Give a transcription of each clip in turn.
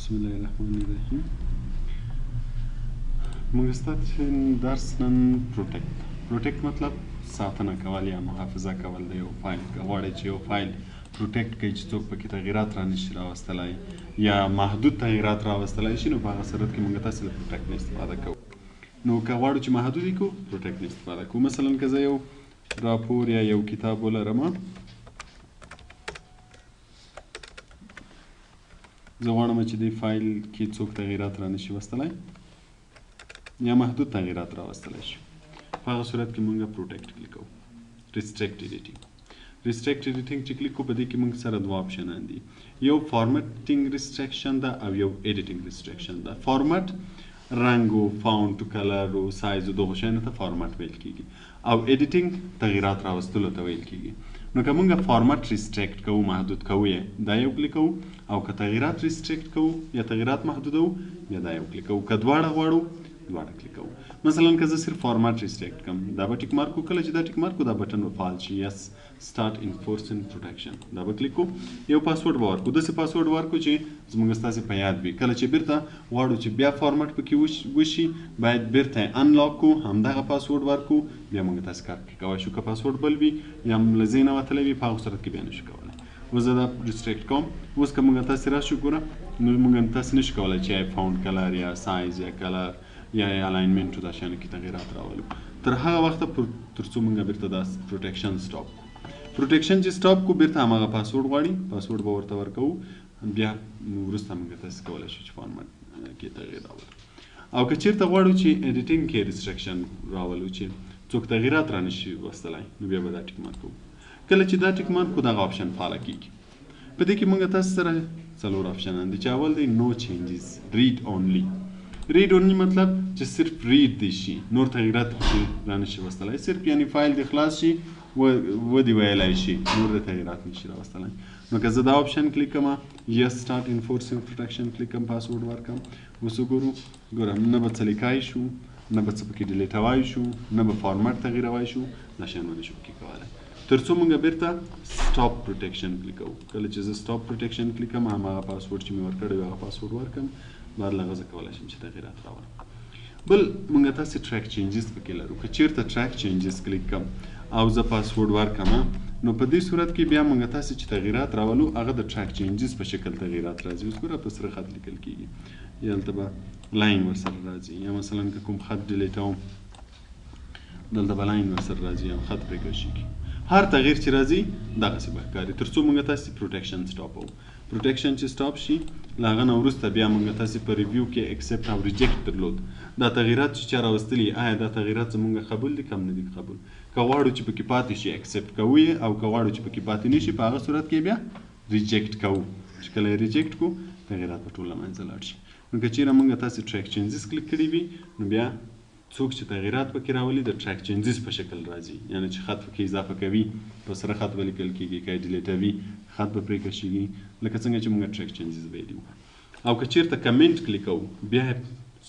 بسم الله الرحمن الرحیم. موږ ستاسو درس نن پروټیکټ مطلب ساتنه کول یا محافظه کول د یو فایل. غواړئ چې یو فایل پروټیکټ کړئ چې څوک پکې تغییرات را نشي راوستلی یا محدود تغییرات راوستلی شي، نو په هغه صورت کې موږ تاسو له پروټیکټ نه استفاده کوو. نو که غواړو چې محدود یې کړو، پروټیکټ نه استفاده کوو. مثلا که زه یو راپور یا یو کتاب ولرم، زه غواړم چې دې فایل کې څوک تغییرات را نشي وستلی یا محدود تغییرات راوستلی شي، په هغه صورت کې موږ پروټیکټ کلیک کوو. ریسټریکټ ایډیټینګ چې کلیک کوو، په دې کې موږ سره دوه آپشنان دي، یو فارمټینګ ریسټریکشن ده او یو ایډیټینګ ریسټریکشن ده. فارمټ رنګو، فاونټ، کلر، سایز دغه شیانو ته فارمټ ویل کیږي، او ایډیټینګ تغییرات راوستلو ته ویل کیږي. نو که موږ فارمټ ریسټریکټ کوو، محدود کوو یې، دا یو کلیک کوو، او که تغییرات ریسټریکټ کوو یا تغییرات محدودوو، بیا دا یو کلیک کوو. که دواړه غواړو، دواړه کلیک کوو. مثلا که زه صرف فارمټ ریسټریکټ کړم، دا به ټیک مارک کوو. کله چې دا ټیک مارک کوو، دا بټن به فعال شي، یس سټارټ انفورسینګ پروټیکشن، دا به کلیک کوو. یو پاسورډ به ورکړو، داسې پاسورډ ورکړو چې زموږ ستاسې په یاد وي. کله چې بیرته غواړو چې بیا فارمټ پکې وشي، باید بیرته یې انلاک کړو، همدغه پاسورډ ورکړو، بیا موږ تاسې کار پکې کولی شو. که پاسورډ بل وي یا له ذهنه وتلی وي، په هغه صورت کې بیا نشو کولی. اوس زه دا ریسټریکټ کوم. اوس که موږ تاسې راشو ګوره، نو موږ تاسې نشو کولی چې یا فاونټ کلر یا سایز یا کلر یا الاینمنټ دا شیانو کې تغییرات راولو تر هغه وخته تر څو موږ بیرته دا پروټیکشن سټاپ کړو. پروټیکشن چې سټاپ کړو، بیرته هماغه پاسورډ غواړي، پاسورډ به ورته ورکوو، بیا وروسته موږ تاسې کولی شو چې فارمټ کې تغییر راولو. او که چېرته غواړو چې ایډیټینګ کې ریسټریکشن راولو چې څوک تغییرات را نشي وستلی، نو بیا به دا ټیک مارک کوو. کله چې دا ټیک مارک کوو، دغه آپشن فعاله کېږي. په دې کې موږ تاسو سره څلور آپشنان دي، چې اول دی نو چینجز، ریډ اونلی. ریډ اونلی مطلب چې صرف ریډ دی شي، نور تغییرات پکې را نشي وستلی، صرف یعنی فایل دی خلاص شي، ودې ویلی شي، نور د تغییرات نشي راوستلی. نو که زه دا آپشن کلیک کړم، یس سټارټ انفورسینګ پروټیکشن کلیک کړم، پاسورډ ورکړم، اوس وګورو، ګوره نه به څه لیکای شو، نه به څه پکې ډیلیټوای شو، نه به فارمټ تغییروای شو، دا شیان به نشو پکې کولی، تر څو موږ بیرته سټاپ پروټیکشن کلیک کوو. کله چې زه سټاپ پروټیکشن کلیک کړم، هماغه پاسورډ چې مې ورکړی وي هغه پاسورډ ورکړم، بعد له هغه زه کولی شم چې تغییرات راولم. بل موږ تاسې ټریک چینجز پکې لرو. که چېرته ټریک چینجز کلیک کړم او زه پاسورډ ورکړم، نو په دې صورت کې بیا موږ تاسې چې تغییرات راولو، هغه د ټریک چینجز په شکل تغییرات راځي. اوس ګوره په سره خط لیکل کېږي، یا هلته به لاین ورسره راځي، یا مثلا که کوم خط ډیلیټوم، دلته به لاین ورسره راځي یا خط پرې کشېږي. هر تغییر چې راځي دغسې به ښکاري، تر څو موږ تاسې پروټیکشن سټاپوو. پروټیکشن چې سټاپ شي، له هغه نه وروسته بیا موږ تاسې په ریویو کې اکسپټ او ریجیکټ درلود. دا تغییرات چې چا راوستلي، آیا دا تغییرات زموږ قبول دي، کم نه دي قبول. که غواړو چې پکې پاتې شي، اکسپټ کوو یې، او که غواړو چې پکې پاتې نه شي، په هغه صورت کې بیا ریجیکټ کوو. چې کله یې ریجیکټ کوو، تغییرات به ټول له منځه لاړ شي. نو که چېرې موږ تاسې ټریک چینجز کلیک کړي وي، نو بیا څوک چې تغییرات پکې راولي د ټریک چینجز په شکل راځي، یعنی چې خط پکې اضافه کوي، په سره خط به لیکل کېږي، که یې ډیلیټوي خط به پرې کشېږي، لکه څنګه چې موږ ټریک چینجز ویلي وو. او که چېرته کمنټ کلیک کوو، بیا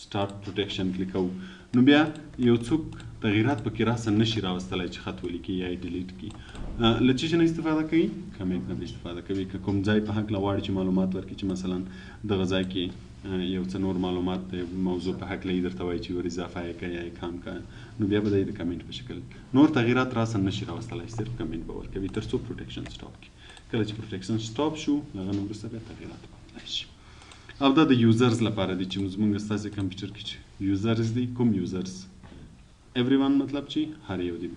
سټارټ پروټیکشن کلیک کوو، نو بیا یو څوک تغییرات پکې راسه نشي راوستلی چې خط ولیکي یا یې ډیلیټ کړي. له څه شي نه استفاده کوي؟ کمنټ نه استفاده کوي. که کوم ځای په هکله غواړي چې معلومات ورکړي، چې مثلا دغه ځای کې یو څه نور معلومات د موضوع په هکله یې درته وایي چې ور اضافه یې کړه یا یې کم کړه، نو بیا به د کمنټ په شکل نور تغییرات راسه نشي راوستلی، صرف کمنټ به ورکوي تر څو پروټیکشن سټاپ کړي. کله چې پروټیکشن سټاپ شو، له هغه نه وروسته بیا تغییرات راوستلی شي. او دا د یوزرز لپاره دی، چې زموږ ستاسې کمپیوټر کې چې یوزرز دي، کوم یوزرز؟ ایوری ون مطلب چې هر یو دې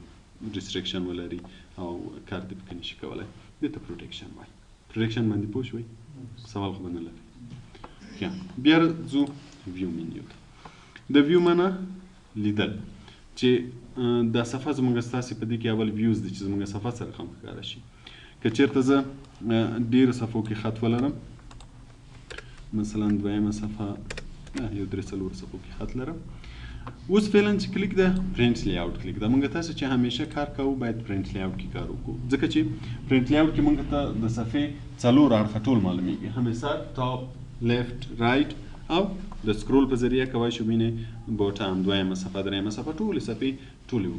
ریسټریکشن ولري او کار دې پکې نشي کولی، دې ته پروټیکشن وایي. پروټیکشن باندې پوه شوئ؟ سوال خو به نه لرئ. بیا ځو ویو منیو ته. د ویو معنا لیدل، چې دا صفحه زموږ ستاسې په دې کې اول ویوز دي چې زموږ صفحه سره هم ښکاره شي. که چېرته زه ډېرو صفحو کې خط ولرم، مثلا دویمه صفحه یو 3-4 صفحو کې خط لرم، اوس فعلا چې کلیک ده پرنټ لی آوټ کلیک ده. موږ تاسو چې همیشه کار کوو باید پرنټ لی آوټ کې کار وکړو، ځکه چې پرنټ لی آوټ کې موږ ته د صفحې څلور اړخه ټول معلومیږي، همیشه ټاپ، لیفت، رایټ او د سکرول په ذریعه کوای شو وینې بوټام دویمه صفحه درېیمه صفحه ټولې صفحې ټولې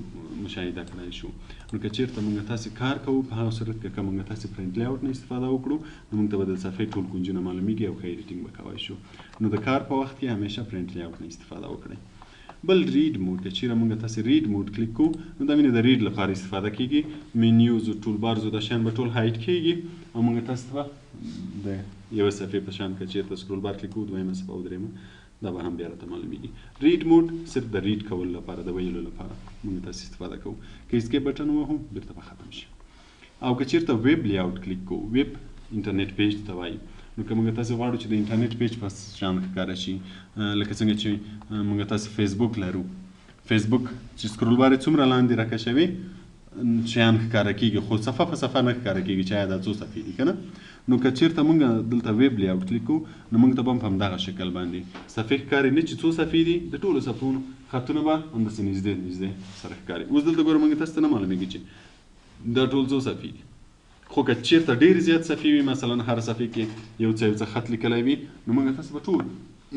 مشاهده کړای شو. نو که چېرته موږ تاسې کار کوو په هغه صورت کې که موږ تاسې پرنټ لیاوټ نه استفاده وکړو نو موږ ته به د صفحې ټول کونجونه معلومیږي او ښه ایډیټینګ به کوای شو. نو د کار په وخت کې همیشه پرنټ لیاوټ نه استفاده وکړئ. بل ریډ موډ که چیرې موږ تاسې ریډ موډ کلیک کوو نو دا وینې د ریډ لپاره استفاده کیږي. مینیوز او ټول بارز دا شیان به ټول هایډ کیږي او موږ تاسو ته د یوه صفحې په شان که چیرته سکرول بار کلیک کوو دویمه صفحه او درېیمه دا به هم بیا راته معلومیږي. ریډ موډ صرف د ریډ کولو لپاره د ویلو لپاره موږ تاسې استفاده کوو. که اسکیپ بټن ووهو بیرته به ختم شي. او که چیرته ویب لیاوټ کلیک کوو ویب انټرنیټ پیج ته وایي نو که موږ تاسې غواړو چې د انټرنیټ پیج په شان ښکاره شي لکه څنګه چې موږ تاسې فیسبوک لرو فیسبوک چې سکرول بار یې څومره لاندې راکشوي شیان ښکاره کیږي خو صفحه په صفحه نه ښکاره کیږي چې آیا دا څو صفحې دي که نه. نو که چېرته موږ دلته ویب لیاوټ کلیک کوو نو موږ ته به هم په همدغه شکل باندې صفحې ښکاري نه چې څو صفحې دي د ټولو صفحو خطونه به همداسې نږدې نږدې سره ښکاري. اوس دلته ګوره موږ تاسو ته نه معلومیږي چې دا ټول څو صفحې دي خو که چېرته ډېر زیات صفحې وي مثلا هر صفحې کې یو څه خط لیکلی وي نو موږ تاسو به ټول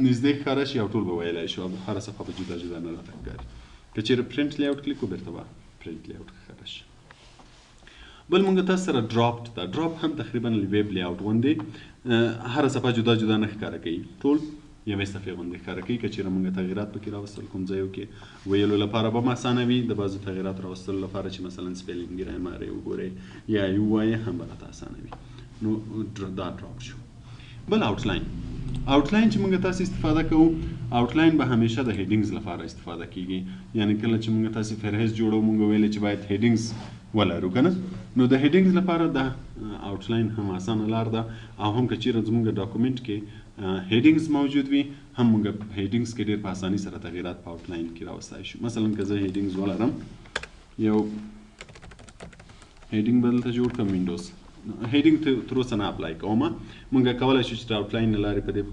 نږدې ښکاره شي او ټول به ویلی شو او هره صفحه به جدا جدا نه راته ښکاري. که چېرې پرنټ لیاوټ کلیک کړو بیرته به پرنټ لیاوټ ښکاره شي. بل موږ تاسو سره ډراپډ ده. ډراپ هم تقریبا ویب لیاوټ غوندې هره صفحه جدا جدا نه ښکاره کوي ټول یوې صفحې غوندې ښکاره کوي. که چېرې موږ تغییرات پکې راوستل کوم ځایو کې ویلو لپاره به هم اسانه وي د بعضو تغییرات راوستلو لپاره چې مثلا سپیلینګ ګرامر یې وګورئ یا یې ووایئ هم به راته اسانه وي. نو دا ډراپ شو. بل آوټلاین چې موږ تاسې استفاده کوو آوټلاین به همیشه د هیډینګز لپاره استفاده کیږي. یعنی کله چې موږ تاسې فهرست جوړو موږ ویلې چې باید هیډینګز ولرو که نه نو د هیډینګز لپاره د آوټلاین هم اسانه لار ده او هم که چېرې زموږ ډاکومنټ کې هیډینګز موجود وي هم موږ هیډینګز کې ډېر په اسانۍ سره تغییرات په آوټلاین کې راوستلی شو. مثلا که زه هیډینګز ولرم یو هیډینګ به دلته جوړ کړم وینډوز هیډینګ تر اوسه نه اپلای کوم موږ کولی شو چې د آوټلاین له لارې په دې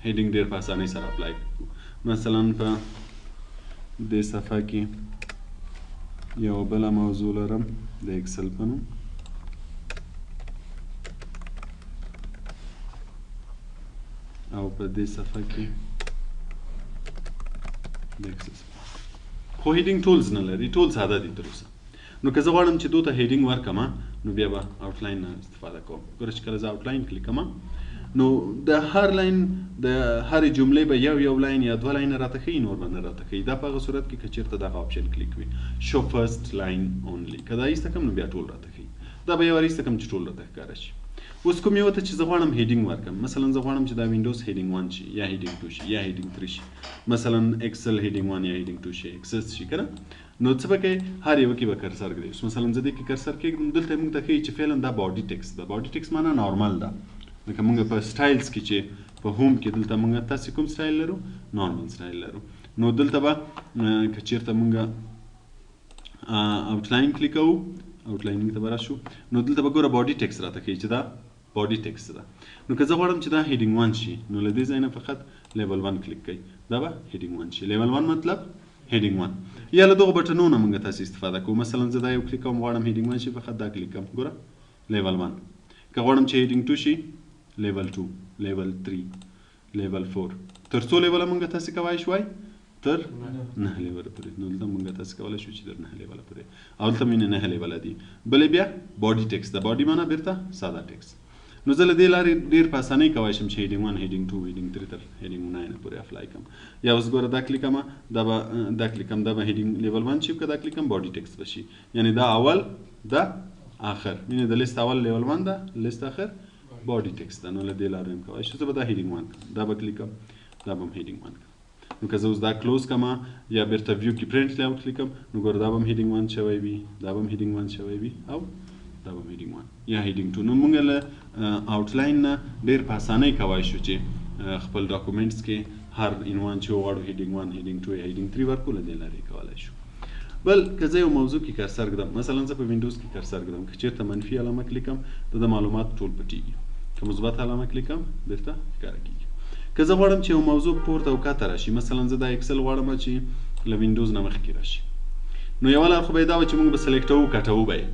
هیډینګ ډېر په اسانۍ سره اپلای کړو. مثلا په دې صفحه کې یو بله موضوع لرم د اکسل په نوم او په دې صفحه کې د اکسل خو هیډینګ ټولز نه لري ټول ساده دي تر اوسه. نو که زه غواړم چې دوی ته هیډینګ ورکړم نو بیا به آوټلاین نه استفاده کوم. ګوره چې کله زه آوټلاین کلیک کوم نو د هر لاین د هرې جملې به یو لاین یا دوه لاینه راته ښیي نور به نه راته ښیي. دا په هغه صورت کې که چېرته دغه آپشن کلیک وي شو فرست لاین اونلی که دا ایسته کړم نو بیا ټول راته ښیي. دا به یو وار ایسته کړم چې ټول راته ښکاره شي. اوس کوم یو ته چې زه غواړم هیډینګ ورکړم مثلا زه غواړم چې دا وینډوز هیډینګ 1 شي یا هیډینګ 2 شي یا هیډینګ 3 شي مثلا ایکسل هیډینګ 1 یا هیډینګ 2 شي اکسس شي که نه نو څه به کوي هر یوه کې به کرسر ږدي. اوس مثلا زه دې کې کرسر کېږدم دلته موږ ته ښیي چې فعلا دا باډي ټیکس ده. باډي ټیکس معنا نارمل ده. لکه موږ په سټایلز کې چې په هوم کې دلته موږ تاسې کوم سټایل لرو نارمل سټایل لرو نو دلته به که چېرته موږ آوټلاین کلیک کوو آوټلاینینګ ته به راشو نو دلته به ګوره باډي ټیکس راته ښیي چې دا باډي ټیکس ده. نو که زه غواړم چې دا هیډینګ 1 شي نو له دې ځای نه فقط لیول 1 کلیک کوئ دا به هیډینګ 1 شي. لیول 1 مطلب هیډینګ 1 یا له دغو بټنونو موږ تاسې استفاده کوو. مثلا زه دا یو کلیک کوم غواړم هیډینګ 1 شي فقط دا کلیک کوم ګوره لیول 1 که غواړم چې هیډینګ 2 شي لیول 2 لیول 3 لیول 4 تر څو لیوله موږ تاسې کولی شوای تر 9 لیوله پورې. نو دلته موږ تاسې کولی شو چې تر 9 لیوله پورې او دلته مینې 9 لیوله دي. بلې بیا باډي ټیکس ده. باډي معنا بیرته ساده ټیکس. نو زه له دې لارې ډېر په اسانۍ کولی شم چې هیډینګ 1 هیډینګ 2 هیډینګ 3 تر هیډینګ 9 پورې اپلای کړم. یا اوس ګوره دا کلیک کړم دا کلیک کړم دا به هیډینګ لیول 1 شي که دا کلیک کړم باډي ټیکس به شي. یعنې دا اول دا آخر مینې د لیست اول لیول 1 ده لیست آخر باډي ټیکس ده. نو له دې لارې هم کولی شو زه به دا هیډینګ 1 کړم دا به کلیک کړم دا به هم هیډینګ 1 کړم. نو که زه اوس دا کلوز کړم یا بیرته ویو کې پرنټ لیاوټ کلیک کړم نو ګوره دا به هم هیډینګ 1 شوی وي دا به هم هیډینګ 1 شوی وي او دا به هیډینګ 1 یا هیډینګ 2. نو موږ له آوټلاین نه ډېر په اسانۍ کولی شو چې خپل ډاکومنټس کې هر عنوان چې وغواړو هیډینګ 1 هیډینګ 2 یا هیډینګ 3 ورکړو له دې لارې کولی شو. بل که زه یو موضوع کې کرسر ږدم مثلا زه په وینډوز کې کرسر ږدم که چېرته منفي علامه کلیک کړم د معلومات ټول پټېږي. که مثبت علامه کلیک کړم بیرته ښکاره کېږي. که زه غواړم چې یو موضوع پورته او کاته راشي مثلا زه دا اکسل غواړم چې له وینډوز نه مخکې راشي نو یوه لار خو به یې دا وه چې موږ به سلیکټوو کټوو به یې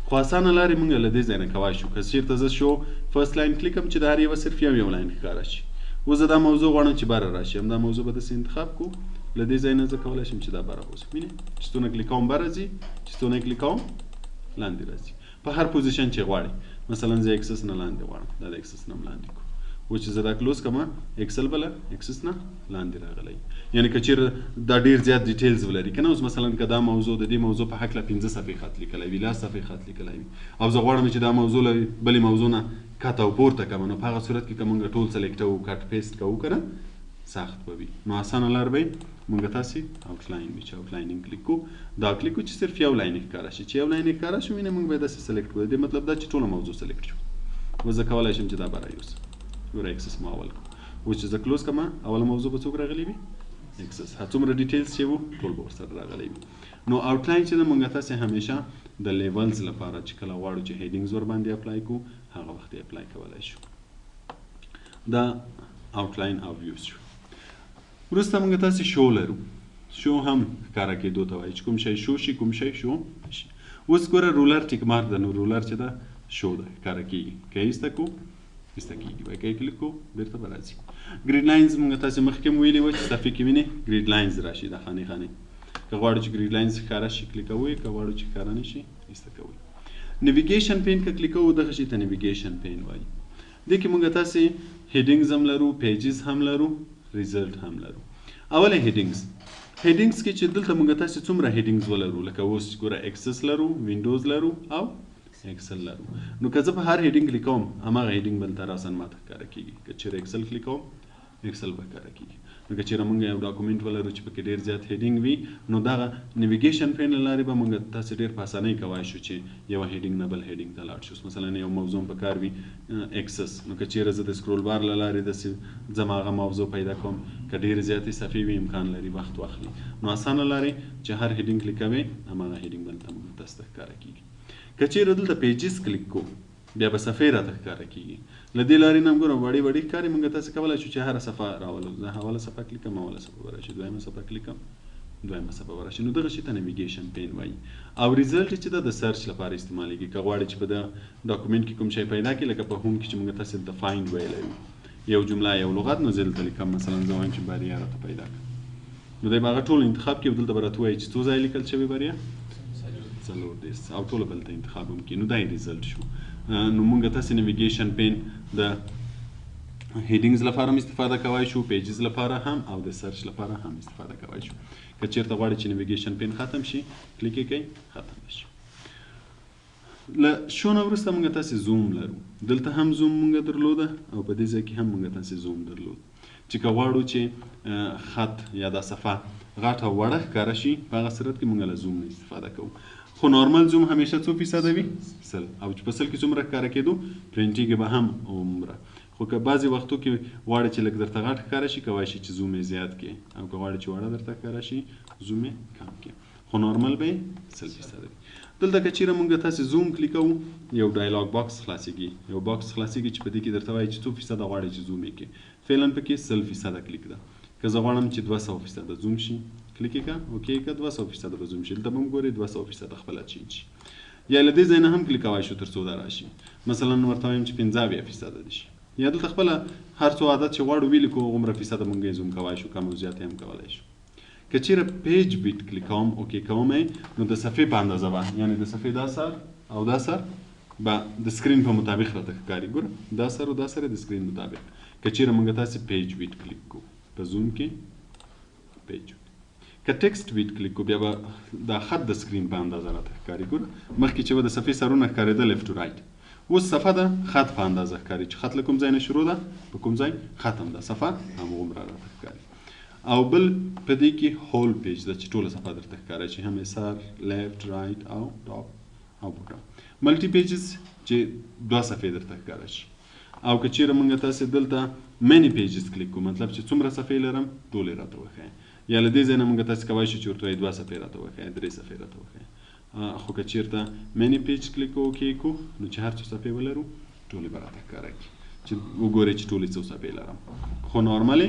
خو اسانه لارې موږ له دې ځای نه کولی شو. که چېرته زه شو فرست لاین کلیک کړم چې د هر یوه صرف یو لاین ښکاره شي اوس زه دا موضوع غواړم چې بره راشي، همدا موضوع به داسې انتخاب کړو. له دې ځای نه زه کولی شم چې دا بره بوځم. وینې چې ستونه کلیک کوم بره ځي، چې ستونه کلیک کوم لاندې راځي په هر پوزیشن چې غواړي. مثلا زه اکسس نه لاندې غواړم، دا د اکسس نه لاندې کړو. و چې زه دا کلوز کړم اکسل بله اکسس نه لاندې راغلی. یعنې که چېرې دا ډېر زیات ډیټیلز ولري که نه، اوس مثلا که دا موضوع د دې موضوع په هکله 15 صفحې خط لیکلی وي، 10 صفحې خط لیکلی وي، او زه غواړم چې دا موضوع له بلې موضوع نه کت او پورته کړم، نو په هغه صورت کې که موږ ټول سلیکټوو کټ پیسټ کوو که نه سخت به وي. نو اسانه لار به موږ تاسې آوټلاین وي چې آوټلاینینګ کلیک کوو. دا کلیک کوو چې صرف یو لاین ښکاره شي، چې یو لاین ښکاره شو وینې موږ به داسې سلیکټ کړو. دې مطلب دا چې ټوله موضوع سلیکټ شو. اوس زه کولی شم چې دا بره یوسم، ګوره اکسس مو اول کړو. اوس چې زه کلوز کړم اوله موضوع به څوک راغلی وي؟ اکسس. څومره ډیټیلز چې وو ټول به ورسره راغلی وي. نو آوټلاین چې ده موږ تاسې همیشه د لیولز لپاره چې کله غواړو چې هیډینګز ورباندې اپلای کړو هغه وخت یې اپلای کولی شو. دا آوټلاین او ویوز شو. وروسته موږ تاسې شو لرو. شو هم ښکاره کېدو ته وایي چې کوم شی شو شي، کوم شی شو شي. اوس ګوره رولر ټیک مارک ده، نو رولر چې ده شو ده، ښکاره کېږي. که یې ایسته کړو ایسته کېږي، وایي که یې کلیک کړو بېرته به راځي. ګریډ لاینز موږ تاسې مخکې هم ویلي وه چې صفحې کې وینې ګریډ لاینز راشي، دا خانې خانې. که غواړو چې ګریډ لاینز ښکاره شي کلیک کوو، که غواړو چې ښکاره نه شي ایسته کوو. نیویګیشن پین که کلیک کوو دغه شي ته نیویګیشن پین وایي. دې کې موږ تاسې هیډینګز هم لرو، پیجز هم لرو، ریزلټ هم لرو. اوله هیډینګز کې چې دلته موږ تاسې څومره هیډینګز ولرو، لکه اوس ګوره اکسس لرو، وینډوز لرو او اکسل لرو. نو که زه په هر هیډینګ کلیک کوم هماغه هیډینګ به دلته راسن ماته ښکاره کېږي. که چېرې اکسل کلیک کوم اکسل به ښکاره کېږي. نو که چېرې موږ یو ډاکومنټ ولرو چې پکې ډېر زیات هیډینګ وي، نو دغه نیویګیشن پین له لارې به موږ تاسې ډېر په اسانۍ کولی شو چې یوه هیډینګ نه بل هیډینګ ته لاړ شو. مثلا یو موضوع په کار وي اکسس، نو که چېرې زه د سکرول بار له لارې داسې ځم هغه موضوع پیدا کوم، که ډېرې زیاتې صفحې وي امکان لري وخت واخلي. نو اسانه لارې چې هر هیډینګ کلیک کوې هماغه هیډینګ به دلته موږ تاسو ته ښکاره کېږي. که چېرې دلته پیجز کلیک کوو بیا به صفحې راته ښکاره کېږي. له دې لارې نه هم ګوره وړې وړې ښکاري، موږ تاسې کولی شو چې هره صفحه راولو. زه اوله صفحه کلیک کړم اوله صفحه به راشي، دویمه صفحه کلیک کړم دویمه صفحه به راشي. نو دغه شي ته نیویګیشن پین وایي. او ریزلټ چې ده د سرچ لپاره استعمالیږي. که غواړې چې په د ډاکومنټ کې کوم شی پیدا کړي، لکه په هوم کې چې موږ تاسې د فایند ویلی وي یو جمله یو لغت، نو زه دلته لیکم مثلا زه وایم چې بریا راته پیدا کړه، نو دی به هغه ټول انتخاب کړي او دلته به راته وایي چې څو ځایه لیکل شوې بریا 4 او ټوله به دلته انتخاب هم کړي. نو دا یې ریزلټ شو. نو موږ تاسې نیویګیشن پین د هیډینګز لپاره هم استفاده کولی شو، پیجز لپاره هم او د سرچ لپاره هم استفاده کولی شو. که چېرته غواړئ چې نیویګیشن پین ختم شي کلیک یې کوئ ختم به شي. له شو نه وروسته موږ تاسې زوم لرو. دلته هم زوم موږ درلوده او په دې ځای کې هم موږ تاسې زوم درلود. چې که غواړو چې خط یا دا صفحه غټه وړه ښکاره شي په هغه صورت کې موږ له زوم نه استفاده کوو. خو نارمل زوم همیشه څو فیصده وي؟ 100. او چې په 100 کې څومره ښکاره کېدو پرنټیږي به هم عمره. خو که بعضې وختو کې غواړې چې لږ درته غټ ښکاره شي کولی شي چې زوم یې زیات کړې، او که غواړې چې وړه درته ښکاره شي زوم یې کم کړې. خو نارمل به یې 100% وي. دلته که چېرې موږ تاسې زوم کلیک کوو یو ډایلاګ باکس خلاصېږي، یو باکس خلاصېږي چې په دې کې درته وایي چې څو فیصده غواړئ چې زوم یې کړې. فعلا پکې 100% کلیک ده. که زه غواړم چې 200% زوم شي کلیک یې کړه اوکې کړه 200% به زوم شي. دلته به هم ګورئ 200% خپله چینج شي. یا له دې ځای نه هم کلیک کولی شو تر څو دا راشي. مثلا ورته وایم چې 15% دې شي. یا دلته خپله هر څو عدد چې غواړو ولیکو هغومره فیصده موږ یې زوم کولی شو، کم او زیات هم کولی شو. که چېرې پیج بیټ کلیک کوم اوکې کوم نو د صفحې په اندازه به، یعنې د صفحې دا سر او دا سر به د سکرین په مطابق راته ښکاري. ګوره دا سر او دا سر د سکرین مطابق. که چېرې موږ تاسې پیج بیټ کلیک کوو په زوم کې پیج، که ټکسټ بیټ کلیک کوو بیا به دا خط د سکرین په اندازه راته ښکاري. ګوره مخکې چې به د صفحې سرونه ښکارېده لیفټ ټو رایټ، اوس صفحه ده خط په اندازه ښکاري چې خط له کوم ځای نه شروع ده په کوم ځای ختم ده، صفحه همغومره راته ښکاري. او بل په دې کې هول پیج ده چې ټوله صفحه درته ښکاره شي، هم سر لیفټ رایټ او ټاپ او بوټم. ملټي پیجز چې 2 صفحې درته ښکاره شي. او که چېرې موږ تاسې دلته مینی پیجز کلیک کوو، مطلب چې څومره صفحې لرم ټولې راته وښایي. یا له دې ځای نه موږ تاسې کولی شو چې ورته وایي 2 صفحې راته وښایي، 3 صفحې راته وښایي. خو که چېرته مینی پیج کلیک کوو اوکې کوو نو چې هر څو صفحې ولرو ټولې به راته ښکاره کړي چې وګورئ چې ټولې څو صفحې لرم. خو نارملې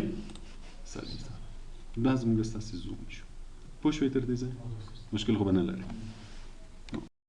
100%. دا زموږ ستاسې زوم شو. پوه شوئ تر دې ځای؟ مشکل خو به نه لري.